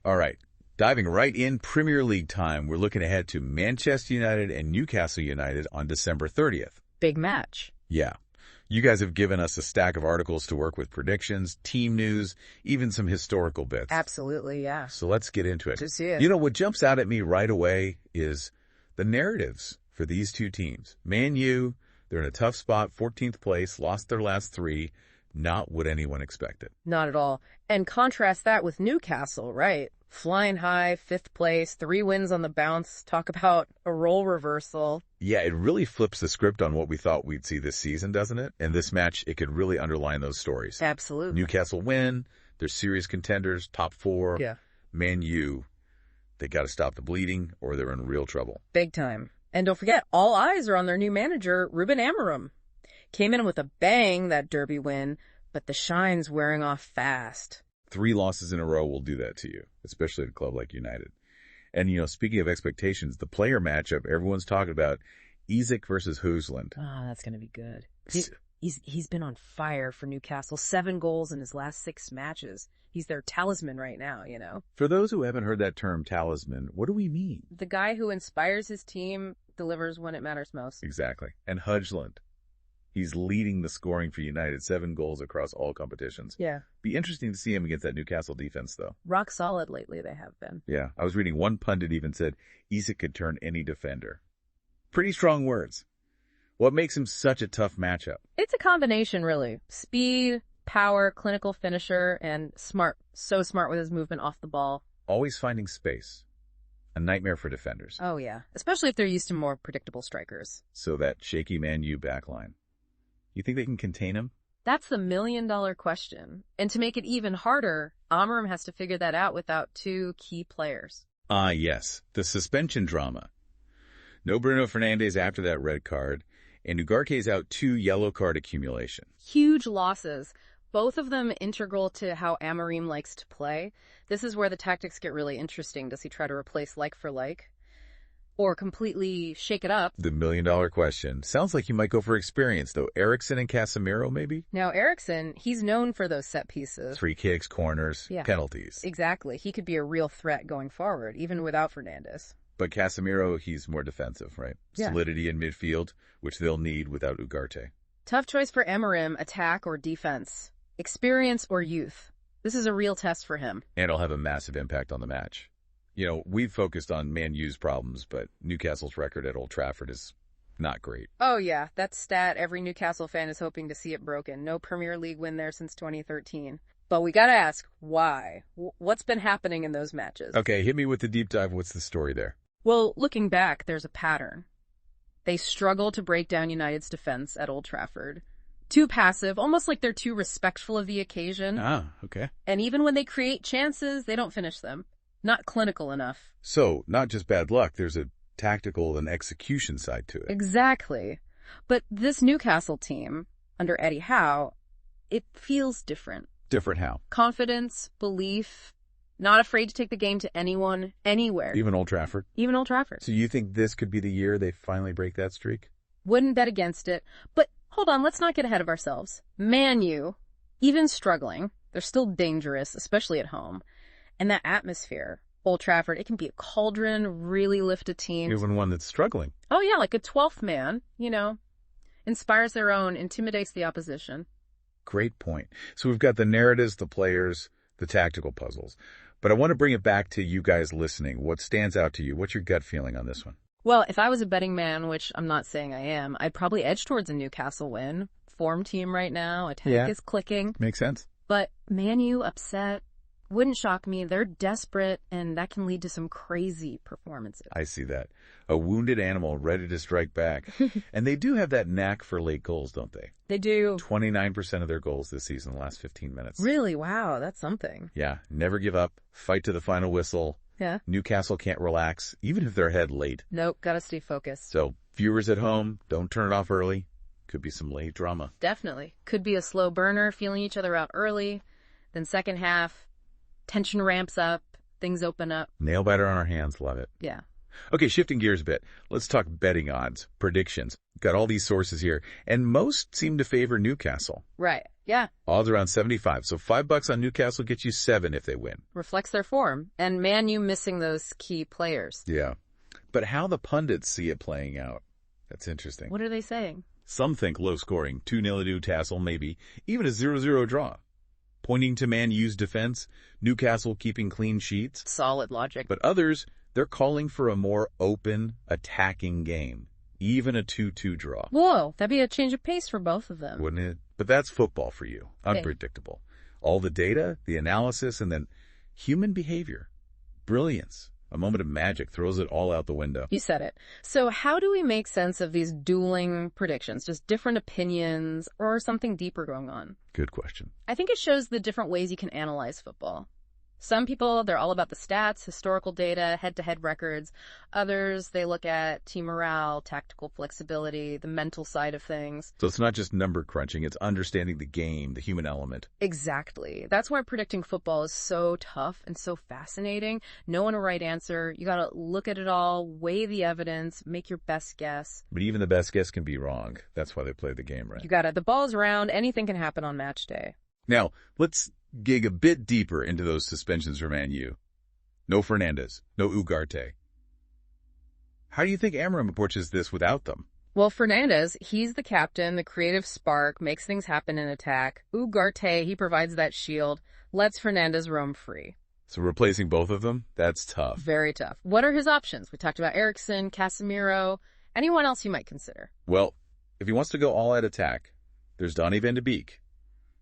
All right. Diving right in, Premier League time. We're looking ahead to Manchester United and Newcastle United on December 30th. Big match. Yeah. You guys have given us a stack of articles to work with predictions, team news, even some historical bits. Absolutely, yeah. So let's get into it. Just see it. You know, what jumps out at me right away is the narratives for these two teams. Man U, they're in a tough spot, 14th place, lost their last 3. Not what anyone expected. Not at all. And contrast that with Newcastle, right? Flying high, 5th place, 3 wins on the bounce. Talk about a role reversal. Yeah, it really flips the script on what we thought we'd see this season, doesn't it? And this match, it could really underline those stories. Absolutely. Newcastle win. They're serious contenders, top 4. Yeah. Man U, they got to stop the bleeding or they're in real trouble. Big time. And don't forget, all eyes are on their new manager, Ruben Amorim. Came in with a bang, that derby win, but the shine's wearing off fast. 3 losses in a row will do that to you, especially at a club like United. And, you know, speaking of expectations, the player matchup everyone's talking about, Isak versus Højlund. Oh, that's going to be good. He's been on fire for Newcastle. 7 goals in his last 6 matches. He's their talisman right now, you know. For those who haven't heard that term, talisman, what do we mean? The guy who inspires his team, delivers when it matters most. Exactly. And Højlund. He's leading the scoring for United, 7 goals across all competitions. Yeah. Be interesting to see him against that Newcastle defense, though. Rock solid lately, they have been. Yeah. I was reading one pundit even said, Isak could turn any defender. Pretty strong words. What makes him such a tough matchup? It's a combination, really. Speed, power, clinical finisher, and smart. So smart with his movement off the ball. Always finding space. A nightmare for defenders. Oh, yeah. Especially if they're used to more predictable strikers. So that shaky Man U backline. You think they can contain him? That's the million-dollar question. And to make it even harder, Amorim has to figure that out without 2 key players. Ah, yes. The suspension drama. No Bruno Fernandes after that red card, and Ugarte's out 2 yellow card accumulation. Huge losses. Both of them integral to how Amorim likes to play. This is where the tactics get really interesting. Does he try to replace like for like? Or completely shake it up? The million-dollar question. Sounds like you might go for experience, though. Eriksen and Casemiro, maybe? Now, Eriksen, he's known for those set pieces. Free kicks, corners, penalties. Exactly. He could be a real threat going forward, even without Fernandes. But Casemiro, he's more defensive, right? Yeah. Solidity in midfield, which they'll need without Ugarte. Tough choice for Amorim, attack or defense. Experience or youth. This is a real test for him. And it'll have a massive impact on the match. You know, we've focused on Man U's problems, but Newcastle's record at Old Trafford is not great. Oh, yeah. That stat every Newcastle fan is hoping to see it broken. No Premier League win there since 2013. But we gotta ask, why? What's been happening in those matches? Okay, hit me with the deep dive. What's the story there? Well, looking back, there's a pattern. They struggle to break down United's defense at Old Trafford. Too passive, almost like they're too respectful of the occasion. Ah, okay. And even when they create chances, they don't finish them. Not clinical enough. So, not just bad luck, there's a tactical and execution side to it. Exactly. But this Newcastle team, under Eddie Howe, it feels different. Different how? Confidence, belief, not afraid to take the game to anyone, anywhere. Even Old Trafford? Even Old Trafford. So you think this could be the year they finally break that streak? Wouldn't bet against it. But hold on, let's not get ahead of ourselves. Man U, even struggling, they're still dangerous, especially at home. And that atmosphere, Old Trafford, it can be a cauldron, really lift a team. Even one that's struggling. Oh, yeah, like a 12th man, you know. Inspires their own, intimidates the opposition. Great point. So we've got the narratives, the players, the tactical puzzles. But I want to bring it back to you guys listening. What stands out to you? What's your gut feeling on this one? Well, if I was a betting man, which I'm not saying I am, I'd probably edge towards a Newcastle win. Form team right now, attack is clicking. Makes sense. But Man U upset. Wouldn't shock me. They're desperate, and that can lead to some crazy performances. I see that. A wounded animal ready to strike back. And they do have that knack for late goals, don't they? They do. 29% of their goals this season in the last 15 minutes. Really? Wow, that's something. Yeah, never give up. Fight to the final whistle. Yeah. Newcastle can't relax, even if they're ahead late. Nope, gotta stay focused. So, viewers at home, don't turn it off early. Could be some late drama. Definitely. Could be a slow burner, feeling each other out early. Then second half, tension ramps up, things open up. Nail biter on our hands, love it. Yeah. Okay, shifting gears a bit. Let's talk betting odds, predictions. Got all these sources here, and most seem to favor Newcastle. Right. Yeah. Odds around 75. So $5 on Newcastle gets you 7 if they win. Reflects their form. And Man U missing those key players. Yeah. But how the pundits see it playing out, that's interesting. What are they saying? Some think low scoring, 2-0 to Newcastle, maybe, even a 0-0 draw. Pointing to Man U's defense, Newcastle keeping clean sheets. Solid logic. But others, they're calling for a more open, attacking game. Even a 2-2 draw. Whoa, that'd be a change of pace for both of them. Wouldn't it? But that's football for you. Unpredictable. All the data, the analysis, and then human behavior. Brilliance. A moment of magic throws it all out the window. You said it. So how do we make sense of these dueling predictions? Just different opinions or something deeper going on? Good question. I think it shows the different ways you can analyze football. Some people, they're all about the stats, historical data, head-to-head records. Others, they look at team morale, tactical flexibility, the mental side of things. So it's not just number crunching, it's understanding the game, the human element. Exactly. That's why predicting football is so tough and so fascinating. No one a right answer. You gotta look at it all, weigh the evidence, make your best guess. But even the best guess can be wrong. That's why they play the game, right? You gotta, the ball's round, anything can happen on match day. Now, let's dig a bit deeper into those suspensions for Man U. No Fernandes, no Ugarte. How do you think Amorim approaches this without them? Well, Fernandes, he's the captain, the creative spark, makes things happen in attack. Ugarte, he provides that shield, lets Fernandes roam free. So replacing both of them? That's tough. Very tough. What are his options? We talked about Eriksen, Casemiro, anyone else you might consider? Well, if he wants to go all-out attack, there's Donny van de Beek.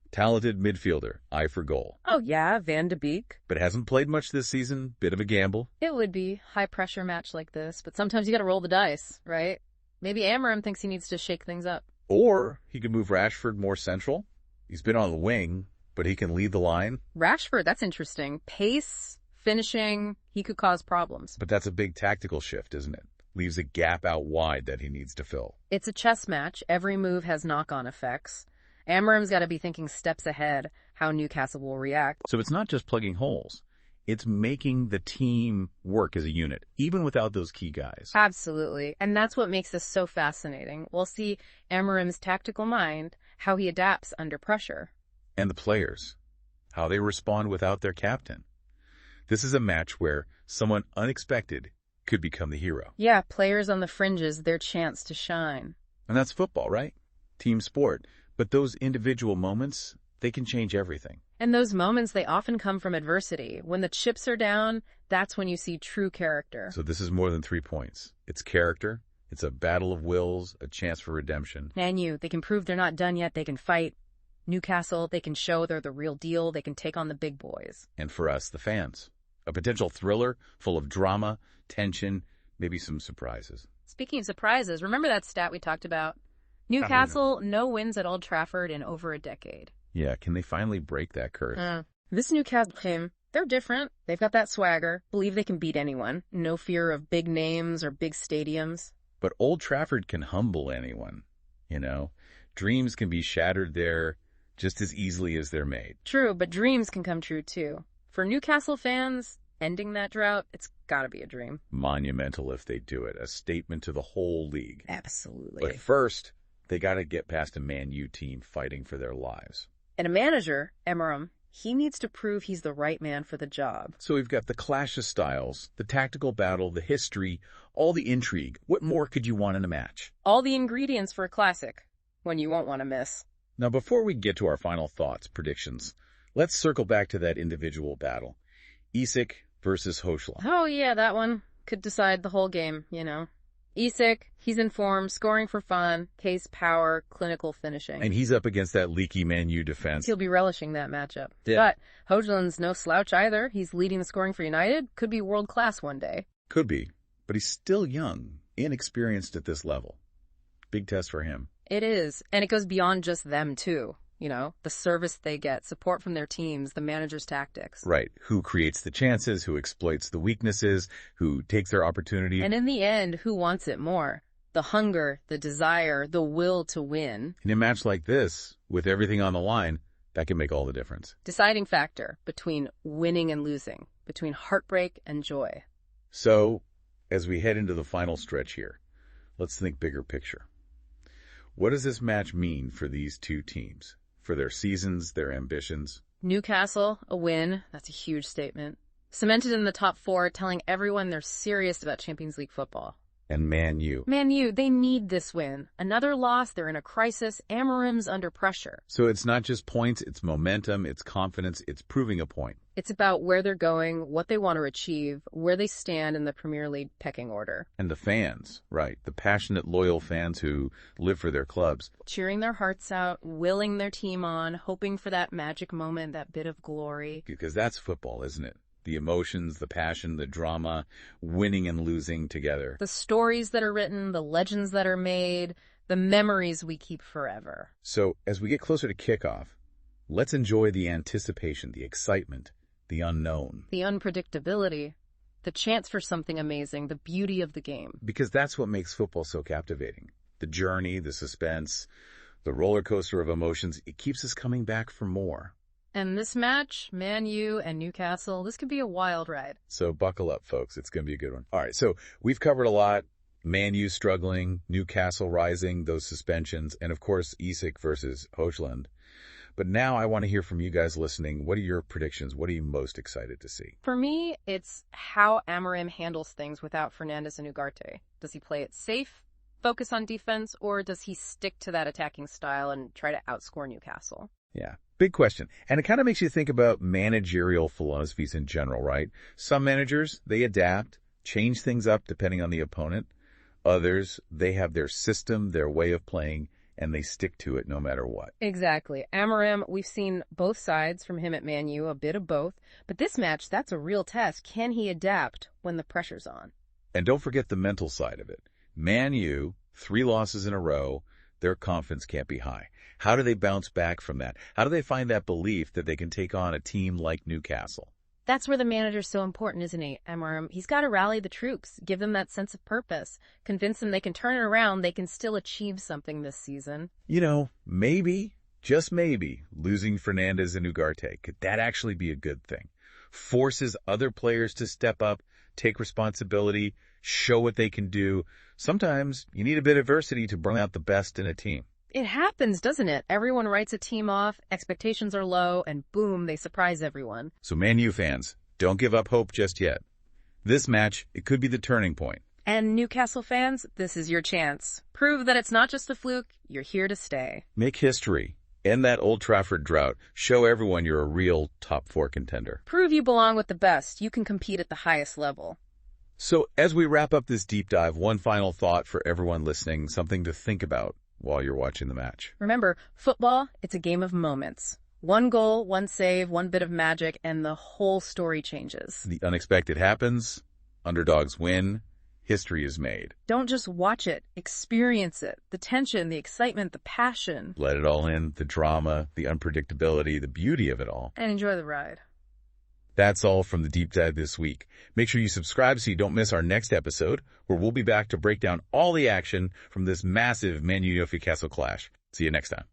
Talented midfielder, eye for goal. Oh yeah, Van de Beek. But hasn't played much this season, bit of a gamble. It would be high-pressure match like this, but sometimes you gotta roll the dice, right? Maybe Amorim thinks he needs to shake things up. Or he could move Rashford more central. He's been on the wing, but he can lead the line. Rashford, that's interesting. Pace, finishing, he could cause problems. But that's a big tactical shift, isn't it? Leaves a gap out wide that he needs to fill. It's a chess match. Every move has knock-on effects. Amorim's got to be thinking steps ahead how Newcastle will react. So it's not just plugging holes. It's making the team work as a unit, even without those key guys. Absolutely. And that's what makes this so fascinating. We'll see Amorim's tactical mind, how he adapts under pressure. And the players, how they respond without their captain. This is a match where someone unexpected could become the hero. Yeah, players on the fringes, their chance to shine. And that's football, right? Team sport. But those individual moments, they can change everything. And those moments, they often come from adversity. When the chips are down, that's when you see true character. So this is more than 3 points. It's character. It's a battle of wills, a chance for redemption. Man U, they can prove they're not done yet. They can fight. Newcastle, they can show they're the real deal. They can take on the big boys. And for us, the fans, a potential thriller full of drama, tension, maybe some surprises. Speaking of surprises, remember that stat we talked about? Newcastle, no wins at Old Trafford in over a decade. Yeah, can they finally break that curse? This Newcastle team, they're different. They've got that swagger, believe they can beat anyone. No fear of big names or big stadiums. But Old Trafford can humble anyone, you know? Dreams can be shattered there just as easily as they're made. True, but dreams can come true too. For Newcastle fans, ending that drought, it's gotta be a dream. Monumental if they do it. A statement to the whole league. Absolutely. But first, they got to get past a Man U team fighting for their lives. And a manager, Amorim, he needs to prove he's the right man for the job. So we've got the clash of styles, the tactical battle, the history, all the intrigue. What more could you want in a match? All the ingredients for a classic, one you won't want to miss. Now, before we get to our final thoughts, predictions, let's circle back to that individual battle. Isak versus Højlund. Oh yeah, that one could decide the whole game, you know. Isak, he's in form, scoring for fun, pace, power, clinical finishing. And he's up against that leaky Man U defense. He'll be relishing that matchup. Yeah. But Højlund's no slouch either. He's leading the scoring for United. Could be world-class one day. Could be. But he's still young, inexperienced at this level. Big test for him. It is. And it goes beyond just them, too. You know, the service they get, support from their teams, the manager's tactics. Right. Who creates the chances, who exploits the weaknesses, who takes their opportunity. And in the end, who wants it more? The hunger, the desire, the will to win. In a match like this, with everything on the line, that can make all the difference. Deciding factor between winning and losing, between heartbreak and joy. So, as we head into the final stretch here, let's think bigger picture. What does this match mean for these two teams? for their seasons, their ambitions. Newcastle, a win. That's a huge statement. Cemented in the top 4, telling everyone they're serious about Champions League football. And Man U. Man U, they need this win. Another loss, they're in a crisis. Amarim's under pressure. So it's not just points, it's momentum, it's confidence, it's proving a point. It's about where they're going, what they want to achieve, where they stand in the Premier League pecking order. And the fans, right, the passionate, loyal fans who live for their clubs. Cheering their hearts out, willing their team on, hoping for that magic moment, that bit of glory. Because that's football, isn't it? The emotions, the passion, the drama, winning and losing together. The stories that are written, the legends that are made, the memories we keep forever. So as we get closer to kickoff, let's enjoy the anticipation, the excitement, the unknown. The unpredictability, the chance for something amazing, the beauty of the game. Because that's what makes football so captivating. The journey, the suspense, the roller coaster of emotions, it keeps us coming back for more. And this match, Man U and Newcastle, this could be a wild ride. So buckle up, folks. It's going to be a good one. All right, so we've covered a lot. Man U struggling, Newcastle rising, those suspensions, and of course, Isak versus Højlund. But now I want to hear from you guys listening. What are your predictions? What are you most excited to see? For me, it's how Amarim handles things without Fernandes and Ugarte. Does he play it safe, focus on defense, or does he stick to that attacking style and try to outscore Newcastle? Yeah, big question. And it kind of makes you think about managerial philosophies in general, right? Some managers, they adapt, change things up depending on the opponent. Others, they have their system, their way of playing, and they stick to it no matter what. Exactly. Amarim, we've seen both sides from him at Man U, a bit of both. But this match, that's a real test. Can he adapt when the pressure's on? And don't forget the mental side of it. Man U, 3 losses in a row, their confidence can't be high. How do they bounce back from that? How do they find that belief that they can take on a team like Newcastle? That's where the manager's so important, isn't he, Amarim? He's got to rally the troops, give them that sense of purpose, convince them they can turn it around, they can still achieve something this season. You know, maybe, just maybe, losing Fernandes and Ugarte, could that actually be a good thing? Forces other players to step up, take responsibility, show what they can do. Sometimes you need a bit of adversity to bring out the best in a team. It happens, doesn't it? Everyone writes a team off, expectations are low, and boom, they surprise everyone. So Man U fans, don't give up hope just yet. This match, it could be the turning point. And Newcastle fans, this is your chance. Prove that it's not just a fluke, you're here to stay. Make history. End that Old Trafford drought. Show everyone you're a real top 4 contender. Prove you belong with the best. You can compete at the highest level. So as we wrap up this deep dive, one final thought for everyone listening, something to think about while you're watching the match. Remember, football, it's a game of moments. One goal, one save, one bit of magic, and the whole story changes. The unexpected happens, underdogs win, history is made. Don't just watch it, experience it. The tension, the excitement, the passion. Let it all in, the drama, the unpredictability, the beauty of it all. And enjoy the ride. That's all from the Deep Dive this week. Make sure you subscribe so you don't miss our next episode, where we'll be back to break down all the action from this massive Man U Newcastle clash. See you next time.